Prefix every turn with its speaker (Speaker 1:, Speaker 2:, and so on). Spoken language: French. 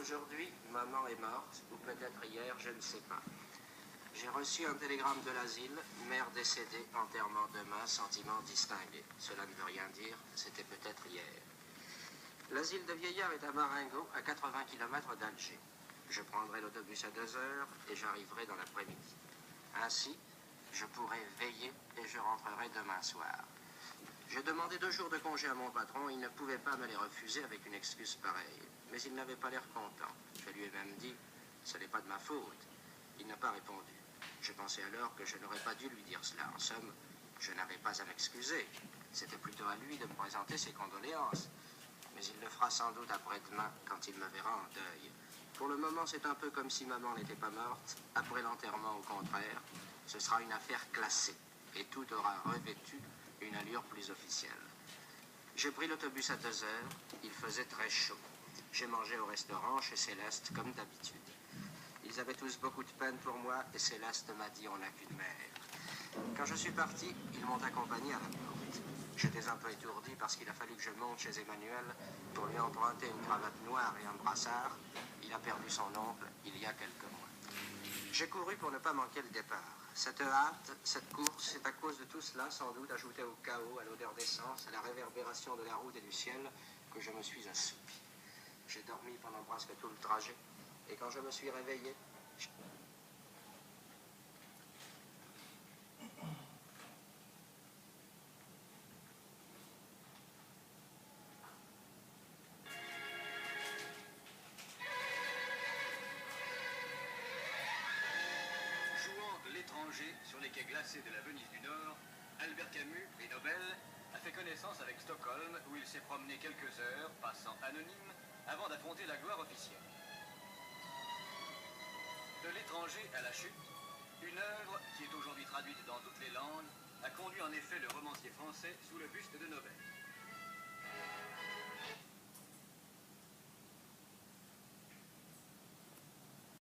Speaker 1: Aujourd'hui, maman est morte, ou peut-être hier, je ne sais pas. J'ai reçu un télégramme de l'asile, mère décédée, enterrement demain, sentiment distingué. Cela ne veut rien dire, c'était peut-être hier. L'asile de vieillards est à Marengo, à 80 km d'Alger. Je prendrai l'autobus à 2 heures et j'arriverai dans l'après-midi. Ainsi, je pourrai veiller et je rentrerai demain soir. J'ai demandé 2 jours de congé à mon patron, il ne pouvait pas me les refuser avec une excuse pareille. Mais il n'avait pas l'air content. Je lui ai même dit, ce n'est pas de ma faute. Il n'a pas répondu. Je pensais alors que je n'aurais pas dû lui dire cela. En somme, je n'avais pas à m'excuser. C'était plutôt à lui de me présenter ses condoléances. Mais il le fera sans doute après-demain, quand il me verra en deuil. Pour le moment, c'est un peu comme si maman n'était pas morte. Après l'enterrement, au contraire, ce sera une affaire classée. Et tout aura revêtu une allure plus officielle. J'ai pris l'autobus à 2 heures. Il faisait très chaud. J'ai mangé au restaurant chez Céleste, comme d'habitude. Ils avaient tous beaucoup de peine pour moi, et Céleste m'a dit on n'a qu'une mère. Quand je suis parti, ils m'ont accompagné à la porte. J'étais un peu étourdi parce qu'il a fallu que je monte chez Emmanuel pour lui emprunter une cravate noire et un brassard. Il a perdu son oncle il y a quelques mois. J'ai couru pour ne pas manquer le départ. Cette hâte, cette course, c'est à cause de tout cela, sans doute, ajouté au chaos, à l'odeur d'essence, à la réverbération de la route et du ciel, que je me suis assoupi. J'ai dormi pendant presque tout le trajet, et quand je me suis réveillé,
Speaker 2: L'étranger sur les quais glacés de la Venise du Nord, Albert Camus, prix Nobel, a fait connaissance avec Stockholm où il s'est promené quelques heures, passant anonyme, avant d'affronter la gloire officielle. De l'étranger à la chute, une œuvre qui est aujourd'hui traduite dans toutes les langues a conduit en effet le romancier français sous le buste de Nobel.